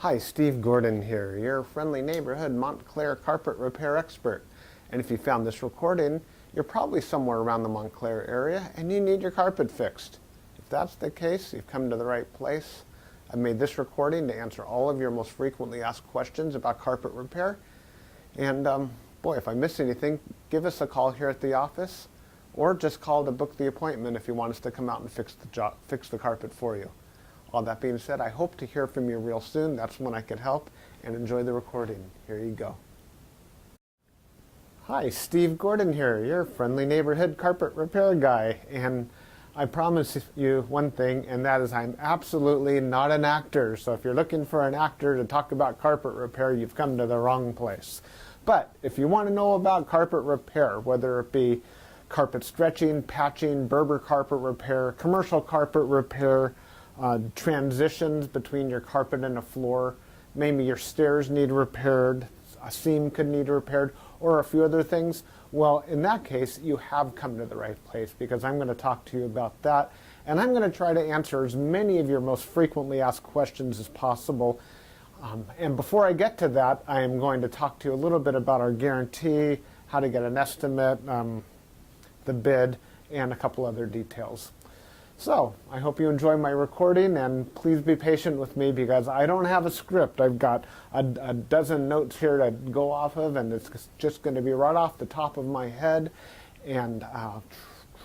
Hi, Steve Gordon here, your friendly neighborhood Montclair carpet repair expert. And if you found this recording, you're probably somewhere around the Montclair area and you need your carpet fixed. If that's the case, you've come to the right place. I've made this recording to answer all of your most frequently asked questions about carpet repair. And boy, if I miss anything, give us a call here at the office or just call to book the appointment if you want us to come out and fix the carpet for you. All that being said, I hope to hear from you real soon. That's when I could help, and enjoy the recording. Here you go. Hi, Steve Gordon here, your friendly neighborhood carpet repair guy. And I promise you one thing, and that is I'm absolutely not an actor. So if you're looking for an actor to talk about carpet repair, you've come to the wrong place. But if you want to know about carpet repair, whether it be carpet stretching, patching, Berber carpet repair, commercial carpet repair, transitions between your carpet and a floor, maybe your stairs need repaired, a seam could need repaired, or a few other things, well, in that case, you have come to the right place, because I'm going to talk to you about that, and I'm going to try to answer as many of your most frequently asked questions as possible. And before I get to that, I am going to talk to you a little bit about our guarantee, how to get an estimate, the bid, and a couple other details. So, I hope you enjoy my recording, and please be patient with me because I don't have a script. I've got a dozen notes here to go off of, and it's just going to be right off the top of my head, and I'll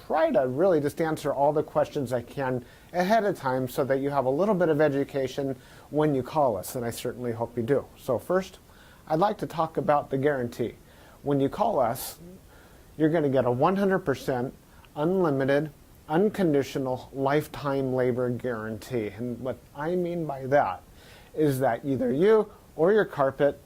try to really just answer all the questions I can ahead of time so that you have a little bit of education when you call us, and I certainly hope you do. So first, I'd like to talk about the guarantee. When you call us, you're going to get a 100% unlimited unconditional lifetime labor guarantee. And what I mean by that is that either you or your carpet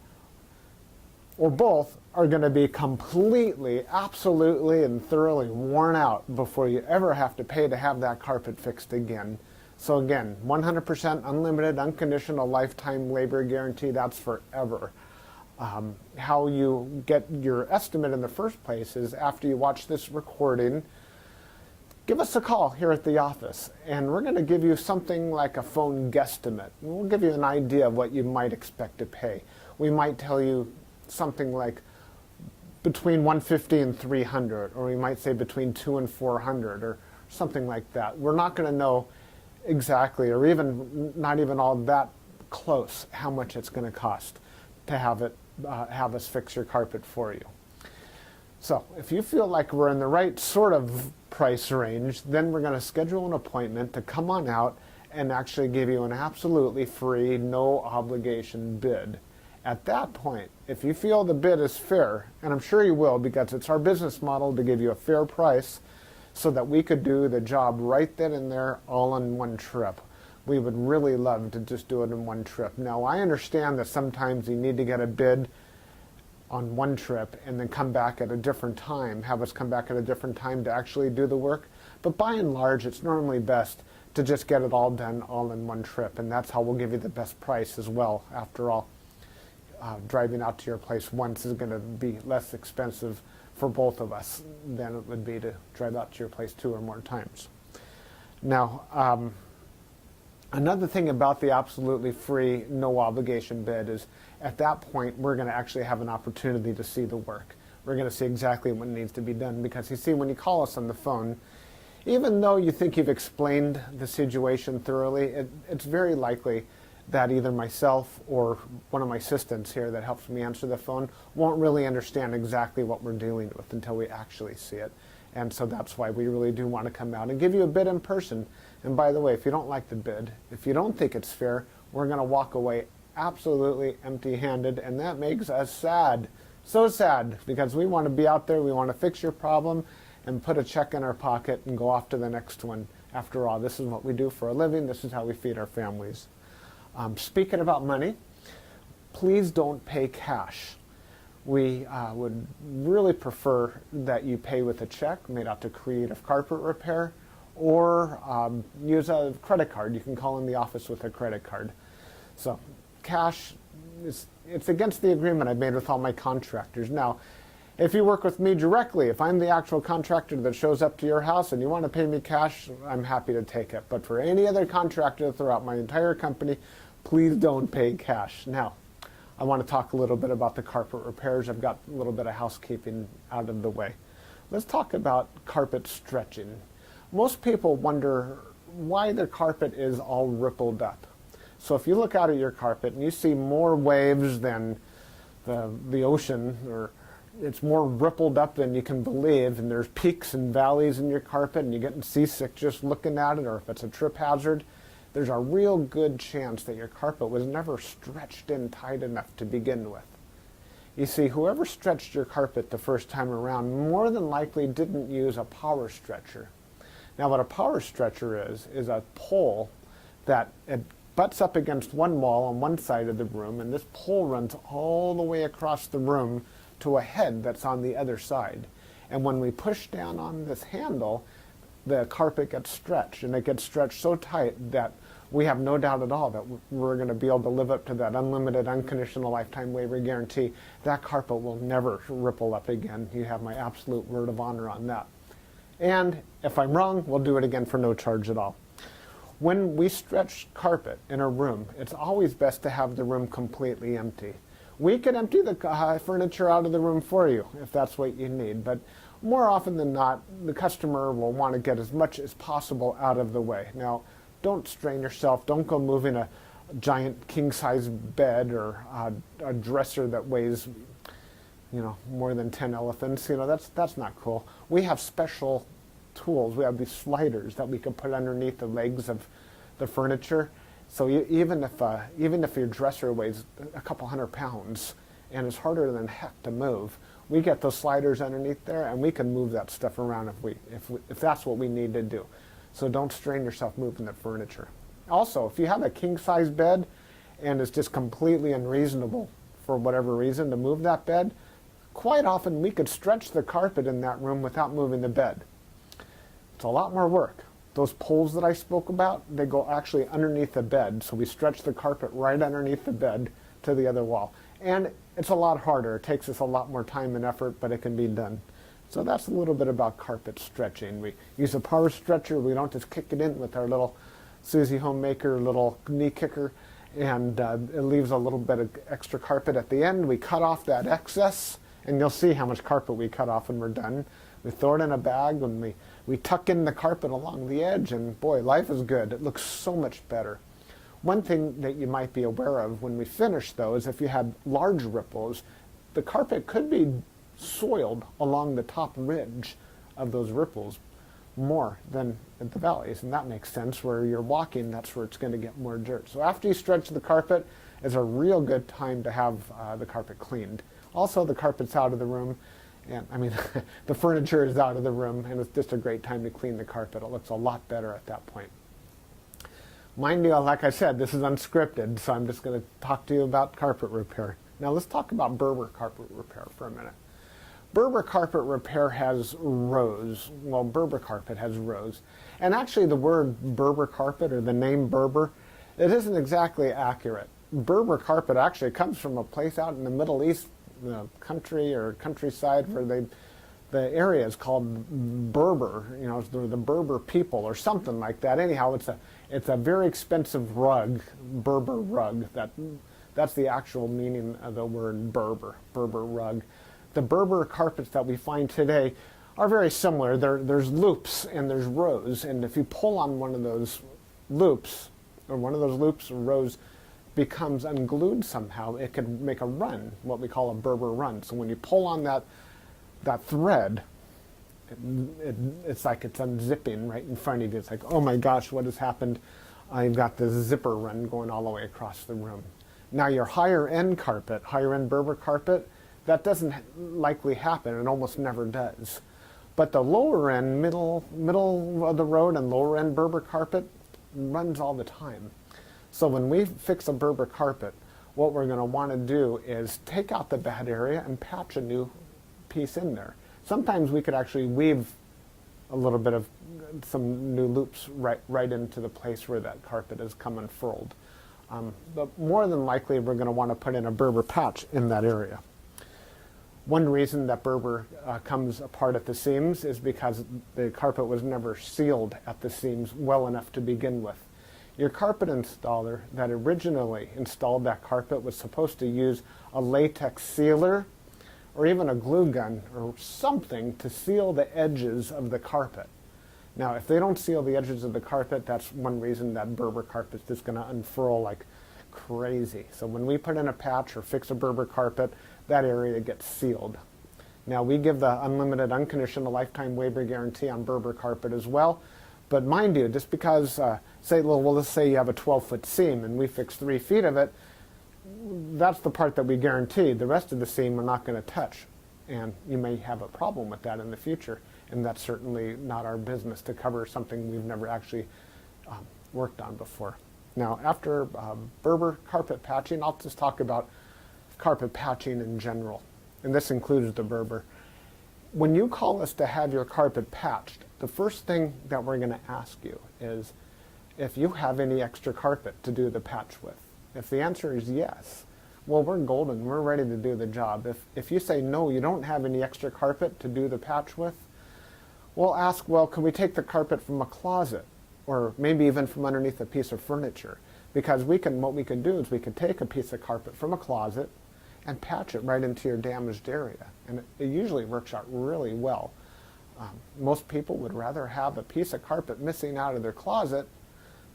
or both are going to be completely, absolutely, and thoroughly worn out before you ever have to pay to have that carpet fixed again. So again, 100% unlimited unconditional lifetime labor guarantee, that's forever. How you get your estimate in the first place is after you watch this recording, give us a call here at the office, and we're going to give you something like a phone guesstimate. We'll give you an idea of what you might expect to pay. We might tell you something like between $150 and $300, or we might say between $200 and $400, or something like that. We're not going to know exactly, or even not even all that close, how much it's going to cost to have us fix your carpet for you. So if you feel like we're in the right sort of price range, then we're going to schedule an appointment to come on out and actually give you an absolutely free, no obligation bid. At that point, if you feel the bid is fair, and I'm sure you will because it's our business model to give you a fair price so that we could do the job right then and there all in one trip. We would really love to just do it in one trip. Now, I understand that sometimes you need to get a bid on one trip and then come back at a different time, have us come back at a different time to actually do the work. But by and large, it's normally best to just get it all done all in one trip, and that's how we'll give you the best price as well. After all, driving out to your place once is going to be less expensive for both of us than it would be to drive out to your place 2 or more times. Now, another thing about the absolutely free, no obligation bid is at that point, we're going to actually have an opportunity to see the work. We're going to see exactly what needs to be done because you see, when you call us on the phone, even though you think you've explained the situation thoroughly, it's very likely that either myself or one of my assistants here that helps me answer the phone won't really understand exactly what we're dealing with until we actually see it. And so that's why we really do want to come out and give you a bid in person. And by the way, if you don't like the bid, if you don't think it's fair, we're going to walk away absolutely empty-handed, and that makes us sad. So sad, because we want to be out there, we want to fix your problem and put a check in our pocket and go off to the next one. After all, this is what we do for a living. This is how we feed our families. Speaking about money, please don't pay cash. We would really prefer that you pay with a check made out to Creative Carpet Repair, or use a credit card. You can call in the office with a credit card. So cash, it's against the agreement I've made with all my contractors. Now, if you work with me directly, if I'm the actual contractor that shows up to your house and you want to pay me cash, I'm happy to take it. But for any other contractor throughout my entire company, Please don't pay cash. Now, I want to talk a little bit about the carpet repairs. I've got a little bit of housekeeping out of the way. Let's talk about carpet stretching. Most people wonder why their carpet is all rippled up. So if you look out at your carpet and you see more waves than the ocean, or it's more rippled up than you can believe, and there's peaks and valleys in your carpet and you're getting seasick just looking at it, or if it's a trip hazard, there's a real good chance that your carpet was never stretched in tight enough to begin with. You see, whoever stretched your carpet the first time around more than likely didn't use a power stretcher. Now what a power stretcher is a pole that it butts up against one wall on one side of the room, and this pole runs all the way across the room to a head that's on the other side. And when we push down on this handle, the carpet gets stretched, and it gets stretched so tight that we have no doubt at all that we're going to be able to live up to that unlimited, unconditional lifetime waiver guarantee. That carpet will never ripple up again. You have my absolute word of honor on that. And if I'm wrong, we'll do it again for no charge at all. When we stretch carpet in a room, it's always best to have the room completely empty. We can empty the furniture out of the room for you if that's what you need, but more often than not, the customer will want to get as much as possible out of the way. Now, don't strain yourself. Don't go moving a giant king-size bed or a dresser that weighs, more than 10 elephants. That's not cool. We have special tools. We have these sliders that we can put underneath the legs of the furniture. So even if your dresser weighs a couple hundred pounds and is harder than heck to move, we get those sliders underneath there, and we can move that stuff around if that's what we need to do. So don't strain yourself moving the furniture. Also, if you have a king-size bed and it's just completely unreasonable for whatever reason to move that bed, quite often we could stretch the carpet in that room without moving the bed. It's a lot more work. Those poles that I spoke about, they go actually underneath the bed, so we stretch the carpet right underneath the bed to the other wall. And it's a lot harder. It takes us a lot more time and effort, but it can be done. So that's a little bit about carpet stretching. We use a power stretcher. We don't just kick it in with our little Susie Homemaker little knee kicker, and it leaves a little bit of extra carpet at the end. We cut off that excess, and you'll see how much carpet we cut off when we're done. We throw it in a bag, and we tuck in the carpet along the edge, and boy, life is good. It looks so much better. One thing that you might be aware of when we finish, though, is if you had large ripples, the carpet could be soiled along the top ridge of those ripples more than at the valleys, and that makes sense. Where you're walking, that's where it's going to get more dirt. So after you stretch the carpet, is a real good time to have the carpet cleaned. Also, the carpet's out of the room, and the furniture is out of the room, and it's just a great time to clean the carpet. It looks a lot better at that point. Mind you, like I said, this is unscripted, so I'm just going to talk to you about carpet repair. Now let's talk about Berber carpet repair for a minute. Berber carpet repair has rows. Well, Berber carpet has rows. And actually the word Berber carpet, or the name Berber, it isn't exactly accurate. Berber carpet actually comes from a place out in the Middle East, country or countryside, where the area is called Berber. The Berber people or something like that. Anyhow, it's a very expensive rug, Berber rug. That's the actual meaning of the word Berber rug. The Berber carpets that we find today are very similar. There's loops and there's rows, and if you pull on one of those loops, or rows becomes unglued somehow, it could make a run, what we call a Berber run. So when you pull on that thread, it's like it's unzipping right in front of you. It's like, oh my gosh, what has happened? I've got this zipper run going all the way across the room. Now your higher end Berber carpet, that doesn't likely happen. It almost never does. But the lower end, middle of the road and lower end Berber carpet runs all the time. So when we fix a Berber carpet, what we're going to want to do is take out the bad area and patch a new piece in there. Sometimes we could actually weave a little bit of some new loops right into the place where that carpet is come unfurled. But more than likely, we're going to want to put in a Berber patch in that area. One reason that Berber comes apart at the seams is because the carpet was never sealed at the seams well enough to begin with. Your carpet installer that originally installed that carpet was supposed to use a latex sealer or even a glue gun or something to seal the edges of the carpet. Now, if they don't seal the edges of the carpet, that's one reason that Berber carpet is just going to unfurl like crazy. So when we put in a patch or fix a Berber carpet, that area gets sealed. Now, we give the unlimited, unconditional lifetime waiver guarantee on Berber carpet as well. But mind you, just because, let's say you have a 12-foot seam and we fix 3 feet of it, that's the part that we guarantee. The rest of the seam we're not going to touch. And you may have a problem with that in the future. And that's certainly not our business to cover something we've never actually worked on before. Now, after Berber carpet patching, I'll just talk about carpet patching in general. And this includes the Berber. When you call us to have your carpet patched, the first thing that we're going to ask you is if you have any extra carpet to do the patch with. If the answer is yes, well, we're golden. We're ready to do the job. If you say no, you don't have any extra carpet to do the patch with, we'll ask, well, can we take the carpet from a closet or maybe even from underneath a piece of furniture? Because what we can do is we can take a piece of carpet from a closet and patch it right into your damaged area. And it usually works out really well. Most people would rather have a piece of carpet missing out of their closet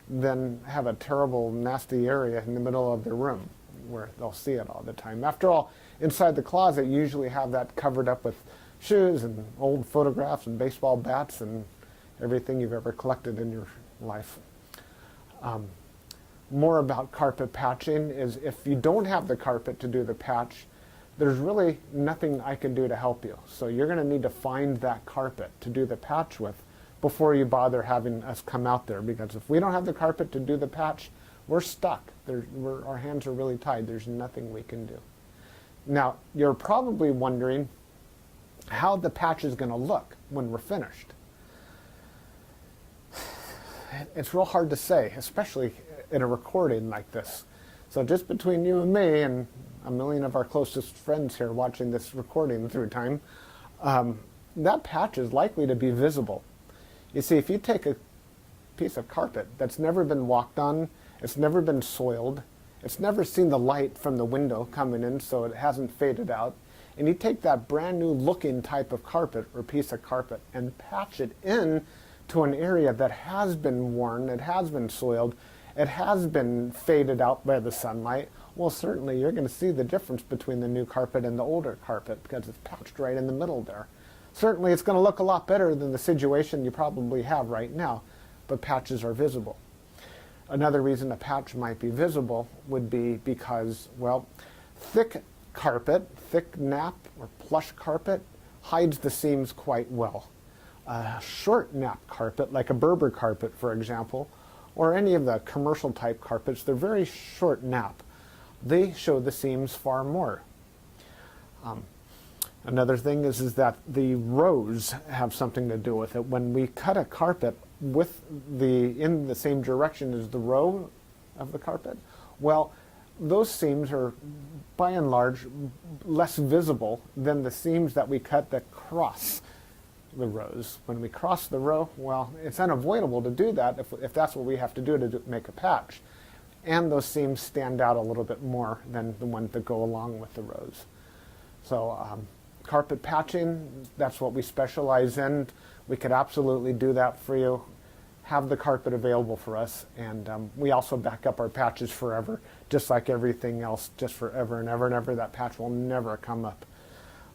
than have a terrible, nasty area in the middle of their room where they'll see it all the time. After all, inside the closet, you usually have that covered up with shoes and old photographs and baseball bats and everything you've ever collected in your life. More about carpet patching is if you don't have the carpet to do the patch, there's really nothing I can do to help you. So you're going to need to find that carpet to do the patch with before you bother having us come out there, because if we don't have the carpet to do the patch, we're stuck. Our hands are really tied. There's nothing we can do. Now, you're probably wondering how the patch is going to look when we're finished. It's real hard to say, especially in a recording like this. So just between you and me and a million of our closest friends here watching this recording through time, that patch is likely to be visible. You see, if you take a piece of carpet that's never been walked on, it's never been soiled, it's never seen the light from the window coming in so it hasn't faded out, and you take that brand new looking type of carpet or piece of carpet and patch it in to an area that has been worn, it has been soiled, it has been faded out by the sunlight, well, certainly you're going to see the difference between the new carpet and the older carpet because it's patched right in the middle there. Certainly it's going to look a lot better than the situation you probably have right now, but patches are visible. Another reason a patch might be visible would be because, well, thick carpet, thick nap or plush carpet hides the seams quite well. A short nap carpet, like a Berber carpet, for example, or any of the commercial type carpets, they're very short nap. They show the seams far more. Another thing is that the rows have something to do with it. When we cut a carpet in the same direction as the row of the carpet, well, those seams are by and large less visible than the seams that we cut that cross the rows. When we cross the row, well, it's unavoidable to do that if that's what we have to do to make a patch. And those seams stand out a little bit more than the ones that go along with the rows. So carpet patching, that's what we specialize in. We could absolutely do that for you. Have the carpet available for us, and we also back up our patches forever, just like everything else, just forever and ever and ever. That patch will never come up.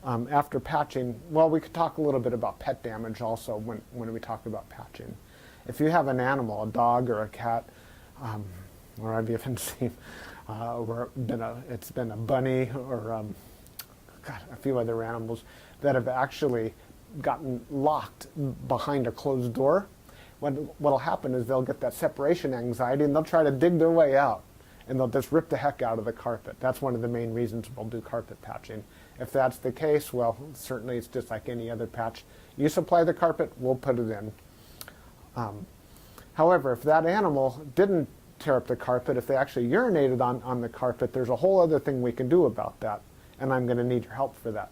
After patching, well, we could talk a little bit about pet damage also when we talk about patching. If you have an animal, a dog or a cat, or I've even seen it's been a bunny or a few other animals that have actually gotten locked behind a closed door. What'll happen is they'll get that separation anxiety and they'll try to dig their way out and they'll just rip the heck out of the carpet. That's one of the main reasons we'll do carpet patching. If that's the case, well, certainly it's just like any other patch. You supply the carpet, we'll put it in. However, if that animal didn't tear up the carpet, if they actually urinated on the carpet, there's a whole other thing we can do about that, and I'm going to need your help for that.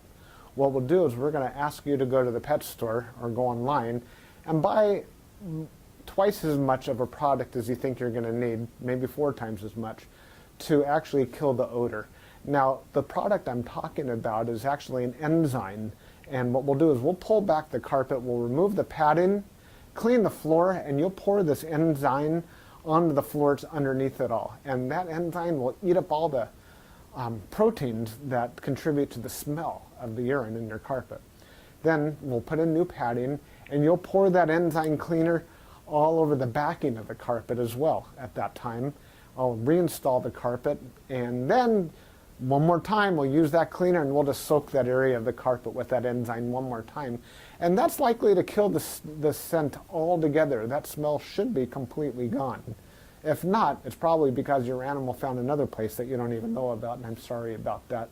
What we'll do is we're going to ask you to go to the pet store or go online and buy twice as much of a product as you think you're going to need, maybe 4 times as much, to actually kill the odor. Now, the product I'm talking about is actually an enzyme, and what we'll do is we'll pull back the carpet, we'll remove the padding, clean the floor, and you'll pour this enzyme onto the floors underneath it all. And that enzyme will eat up all the proteins that contribute to the smell of the urine in your carpet. Then we'll put in new padding, and you'll pour that enzyme cleaner all over the backing of the carpet as well at that time. I'll reinstall the carpet, and then one more time we'll use that cleaner, and we'll just soak that area of the carpet with that enzyme one more time. And that's likely to kill the scent altogether. That smell should be completely gone. If not, it's probably because your animal found another place that you don't even know about, and I'm sorry about that.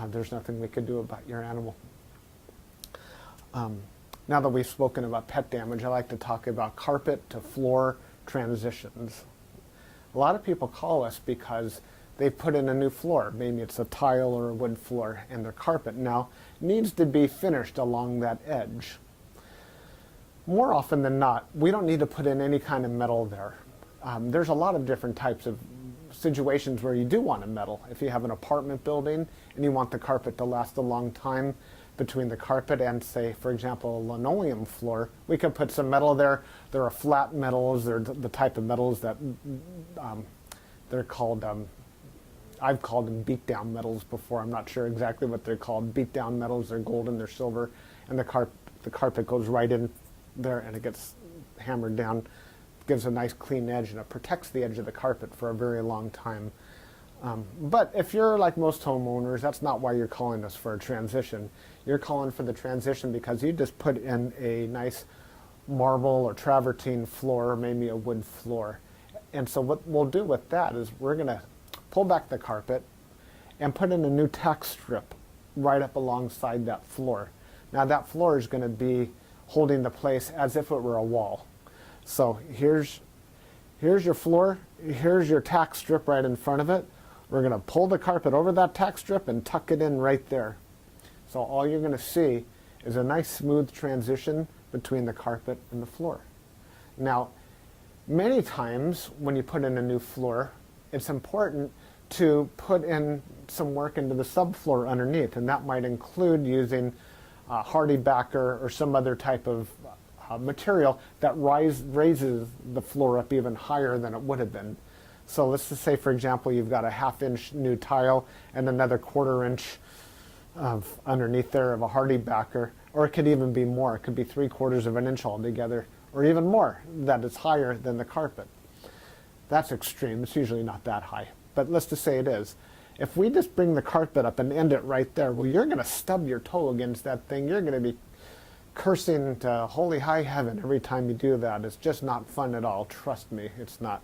There's nothing we could do about your animal. Now that we've spoken about pet damage, I like to talk about carpet to floor transitions. A lot of people call us because they put in a new floor. Maybe it's a tile or a wood floor, and their carpet now needs to be finished along that edge. More often than not, we don't need to put in any kind of metal there. There's a lot of different types of situations where you do want a metal. If you have an apartment building and you want the carpet to last a long time between the carpet and, say, for example, a linoleum floor, we could put some metal there. There are flat metals. They're the type of metals that they're called, I've called them beat-down metals before. I'm not sure exactly what they're called. Beat-down metals, they're golden, they're silver, and the carpet goes right in there and it gets hammered down. Gives a nice clean edge, and it protects the edge of the carpet for a very long time. But if you're like most homeowners, that's not why you're calling us for a transition. You're calling for the transition because you just put in a nice marble or travertine floor, or maybe a wood floor. And so what we'll do with that is we're going to pull back the carpet and put in a new tack strip right up alongside that floor. Now that floor is going to be holding the place as if it were a wall. So here's your floor, here's your tack strip right in front of it. We're going to pull the carpet over that tack strip and tuck it in right there. So all you're going to see is a nice smooth transition between the carpet and the floor. Now, many times when you put in a new floor, it's important to put in some work into the subfloor underneath, and that might include using hardy backer or some other type of material that raises the floor up even higher than it would have been. So let's just say, for example, you've got a 1/2 inch new tile and another 1/4 inch of underneath there of a hardy backer, or it could even be more. It could be 3/4 of an inch altogether, or even more, that is higher than the carpet. That's extreme. It's usually not that high, but let's just say it is. If we just bring the carpet up and end it right there, well, you're going to stub your toe against that thing. You're going to be cursing to holy high heaven every time you do that. It's just not fun at all. Trust me, it's not.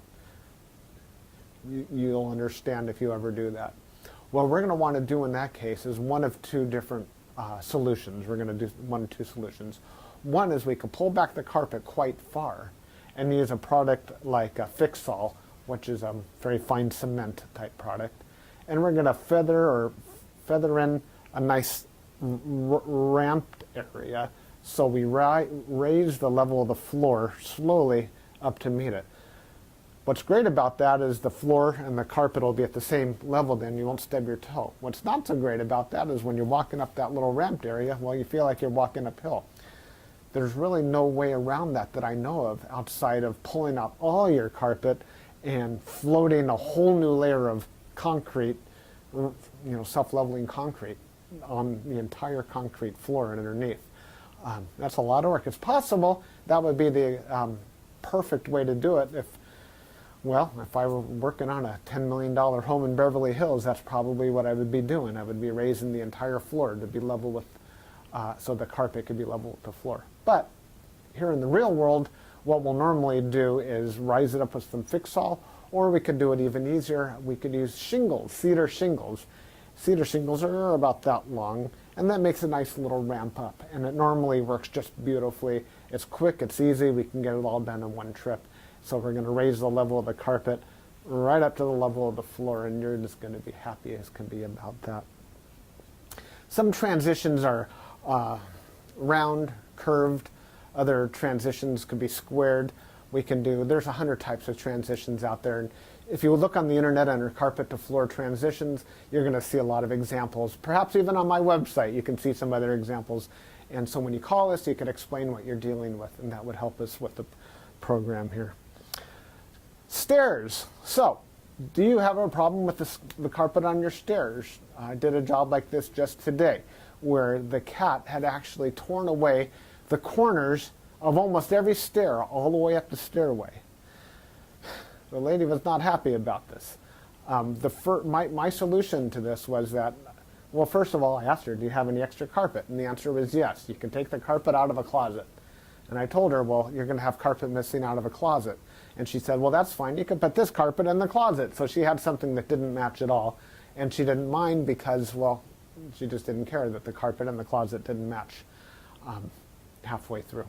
You'll understand if you ever do that. What we're going to want to do in that case is one of two different solutions. We're going to do one of two solutions. One is we can pull back the carpet quite far and use a product like a Fix-All, which is a very fine cement type product. And we're going to feather in a nice ramped area, so we raise the level of the floor slowly up to meet it. What's great about that is the floor and the carpet will be at the same level, then you won't stub your toe. What's not so great about that is when you're walking up that little ramped area, well, you feel like you're walking uphill. There's really no way around that I know of outside of pulling out all your carpet and floating a whole new layer of concrete, self-leveling concrete on the entire concrete floor and underneath. That's a lot of work. It's possible that would be the perfect way to do it if I were working on a $10 million home in Beverly Hills, that's probably what I would be doing. I would be raising the entire floor to be level with, so the carpet could be level with the floor. But here in the real world, what we'll normally do is rise it up with some Fix-All, or we could do it even easier. We could use shingles, cedar shingles. Cedar shingles are about that long, and that makes a nice little ramp up, and it normally works just beautifully. It's quick, it's easy, we can get it all done in one trip. So we're going to raise the level of the carpet right up to the level of the floor, and you're just going to be happy as can be about that. Some transitions are round, curved. Other transitions could be squared. We can do, there's 100 types of transitions out there. And if you look on the internet under carpet to floor transitions, you're going to see a lot of examples. Perhaps even on my website, you can see some other examples. And so when you call us, you can explain what you're dealing with, and that would help us with the program here. Stairs. So, do you have a problem with the carpet on your stairs? I did a job like this just today, where the cat had actually torn away the corners of almost every stair all the way up the stairway. The lady was not happy about this. My solution to this was that, well, first of all, I asked her, do you have any extra carpet? And the answer was yes. You can take the carpet out of a closet. And I told her, well, you're going to have carpet missing out of a closet. And she said, well, that's fine. You can put this carpet in the closet. So she had something that didn't match at all. And she didn't mind because, well, she just didn't care that the carpet in the closet didn't match halfway through.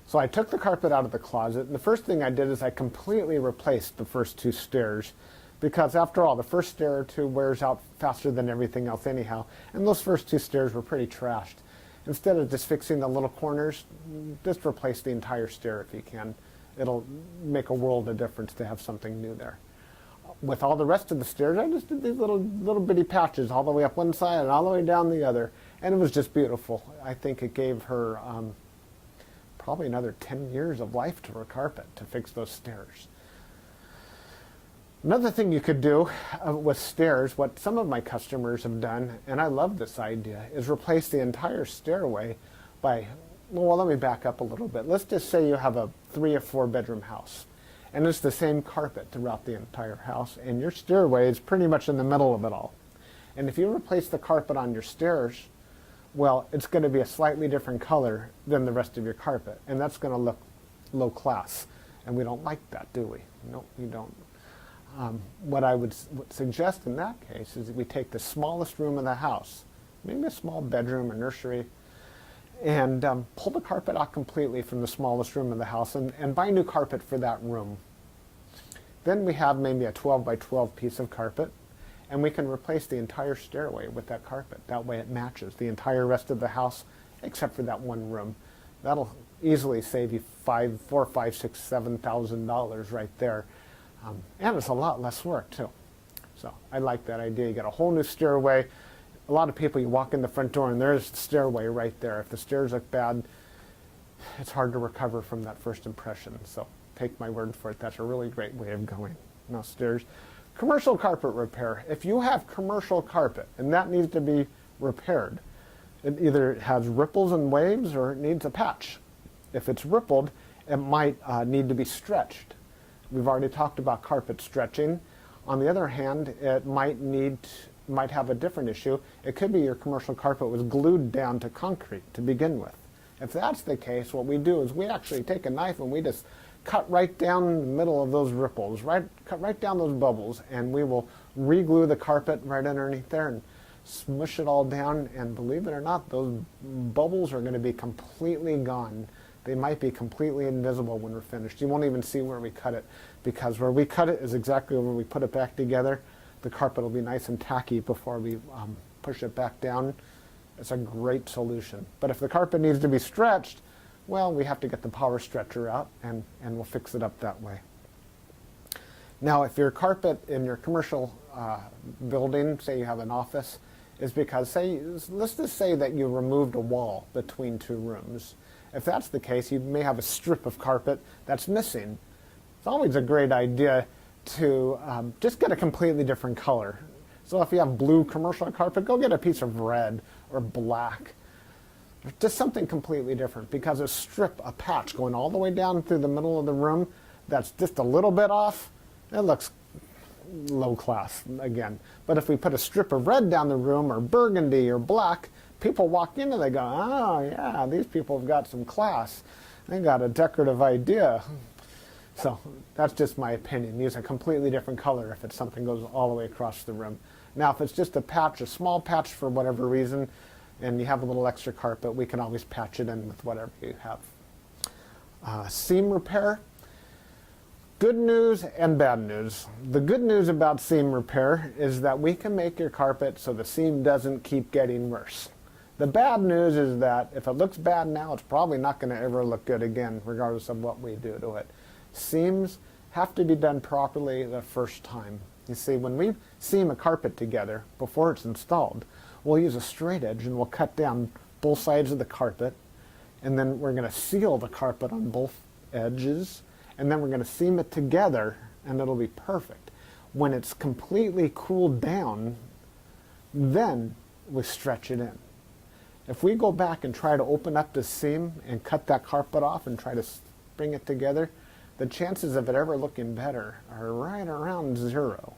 So I took the carpet out of the closet, and the first thing I did is I completely replaced the first two stairs, because after all, the first stair or two wears out faster than everything else anyhow, and those first two stairs were pretty trashed. Instead of just fixing the little corners, just replace the entire stair if you can. It'll make a world of difference to have something new there. With all the rest of the stairs, I just did these little bitty patches all the way up one side and all the way down the other, and it was just beautiful. I think it gave her probably another 10 years of life to her carpet to fix those stairs. Another thing you could do with stairs, what some of my customers have done, and I love this idea, is replace the entire stairway by, well, let me back up a little bit. Let's just say you have a 3 or 4 bedroom house, and it's the same carpet throughout the entire house, and your stairway is pretty much in the middle of it all. And if you replace the carpet on your stairs, well, it's going to be a slightly different color than the rest of your carpet, and that's going to look low class, and we don't like that, do we? No, we don't. What I would suggest in that case is that we take the smallest room in the house, maybe a small bedroom or nursery, and pull the carpet out completely from the smallest room in the house and buy new carpet for that room. Then we have maybe a 12 by 12 piece of carpet, and we can replace the entire stairway with that carpet. That way it matches the entire rest of the house except for that one room. That'll easily save you $4,000, $5,000, $6,000, $7,000 right there. And it's a lot less work too. So I like that idea. You get a whole new stairway. A lot of people, you walk in the front door and there's the stairway right there. If the stairs look bad, it's hard to recover from that first impression. So take my word for it. That's a really great way of going. Now stairs. Commercial carpet repair. If you have commercial carpet and that needs to be repaired, it either has ripples and waves or it needs a patch. If it's rippled, it might need to be stretched. We've already talked about carpet stretching. On the other hand, it might have a different issue. It could be your commercial carpet was glued down to concrete to begin with. If that's the case, what we do is we actually take a knife and we just cut right down the middle of those ripples, cut right down those bubbles, and we will re-glue the carpet right underneath there and smush it all down, and believe it or not, those bubbles are going to be completely gone. They might be completely invisible when we're finished. You won't even see where we cut it, because where we cut it is exactly where we put it back together. The carpet will be nice and tacky before we push it back down. It's a great solution. But if the carpet needs to be stretched, well, we have to get the power stretcher out, and we'll fix it up that way. Now, if your carpet in your commercial building, say you have an office, is because, let's just say that you removed a wall between two rooms. If that's the case, you may have a strip of carpet that's missing. It's always a great idea to just get a completely different color. So if you have blue commercial carpet, go get a piece of red or black. Just something completely different, because a patch going all the way down through the middle of the room that's just a little bit off, it looks low class again. But if we put a strip of red down the room, or burgundy or black, people walk in and they go, oh yeah, these people have got some class. They got a decorative idea. So that's just my opinion. Use a completely different color if it's something goes all the way across the room. Now if it's just a patch, a small patch for whatever reason, and you have a little extra carpet, we can always patch it in with whatever you have. Seam repair. Good news and bad news. The good news about seam repair is that we can make your carpet so the seam doesn't keep getting worse. The bad news is that if it looks bad now, it's probably not going to ever look good again, regardless of what we do to it. Seams have to be done properly the first time. You see, when we seam a carpet together before it's installed, we'll use a straight edge and we'll cut down both sides of the carpet, and then we're going to seal the carpet on both edges, and then we're going to seam it together, and it'll be perfect. When it's completely cooled down, then we stretch it in. If we go back and try to open up the seam and cut that carpet off and try to bring it together, the chances of it ever looking better are right around 0.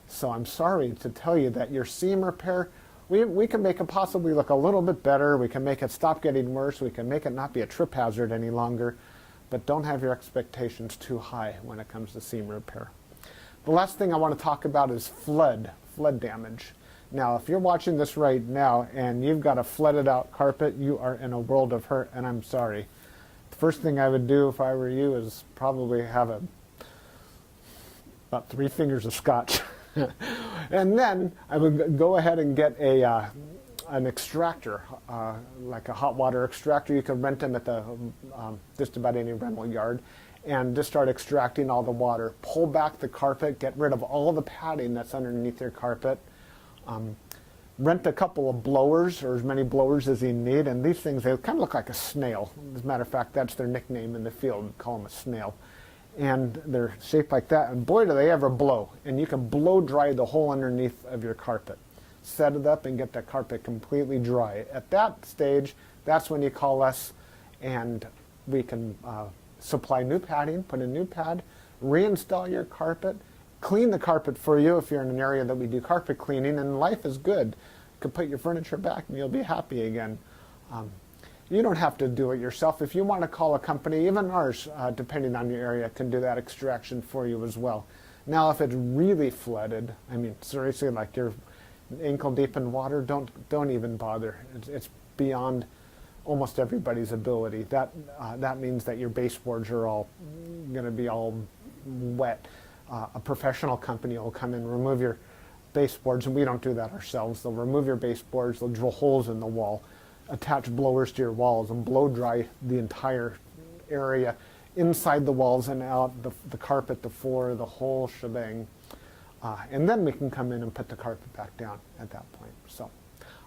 So I'm sorry to tell you that your seam repair, we can make it possibly look a little bit better. We can make it stop getting worse. We can make it not be a trip hazard any longer. But don't have your expectations too high when it comes to seam repair. The last thing I want to talk about is flood damage. Now, if you're watching this right now and you've got a flooded out carpet, you are in a world of hurt, and I'm sorry. The first thing I would do if I were you is probably have about 3 fingers of scotch. And then I would go ahead and get an extractor, like a hot water extractor. You can rent them at the just about any rental yard, and just start extracting all the water. Pull back the carpet, get rid of all the padding that's underneath your carpet. Rent a couple of blowers, or as many blowers as you need, and these things, they kind of look like a snail. As a matter of fact, that's their nickname in the field. We call them a snail. And they're shaped like that, and boy do they ever blow. And you can blow dry the whole underneath of your carpet. Set it up and get the carpet completely dry. At that stage, that's when you call us, and we can supply new padding, put a new pad, reinstall your carpet, clean the carpet for you if you're in an area that we do carpet cleaning, and life is good. You can put your furniture back and you'll be happy again. You don't have to do it yourself. If you want to call a company, even ours, depending on your area, can do that extraction for you as well. Now, if it's really flooded, I mean, seriously, like you're ankle deep in water, don't even bother. It's beyond almost everybody's ability. That means that your baseboards are all going to be all wet. A professional company will come in, remove your baseboards, and we don't do that ourselves. They'll remove your baseboards, they'll drill holes in the wall, attach blowers to your walls, and blow dry the entire area, inside the walls and out, the carpet, the floor, the whole shebang. And then we can come in and put the carpet back down at that point. So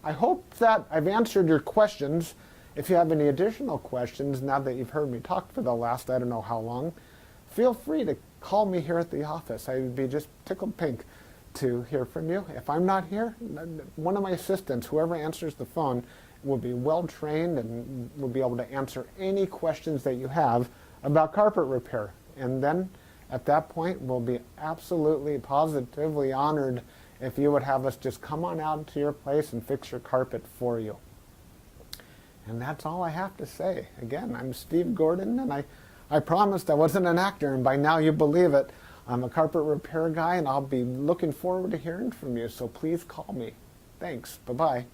I hope that I've answered your questions. If you have any additional questions, now that you've heard me talk for the last I don't know how long, feel free to call me here at the office. I would be just tickled pink to hear from you. If I'm not here, one of my assistants, whoever answers the phone, will be well trained and will be able to answer any questions that you have about carpet repair. And then at that point, we'll be absolutely positively honored if you would have us just come on out to your place and fix your carpet for you. And that's all I have to say. Again, I'm Steve Gordon, and I promised I wasn't an actor, and by now you believe it. I'm a carpet repair guy, and I'll be looking forward to hearing from you, so please call me. Thanks. Bye-bye.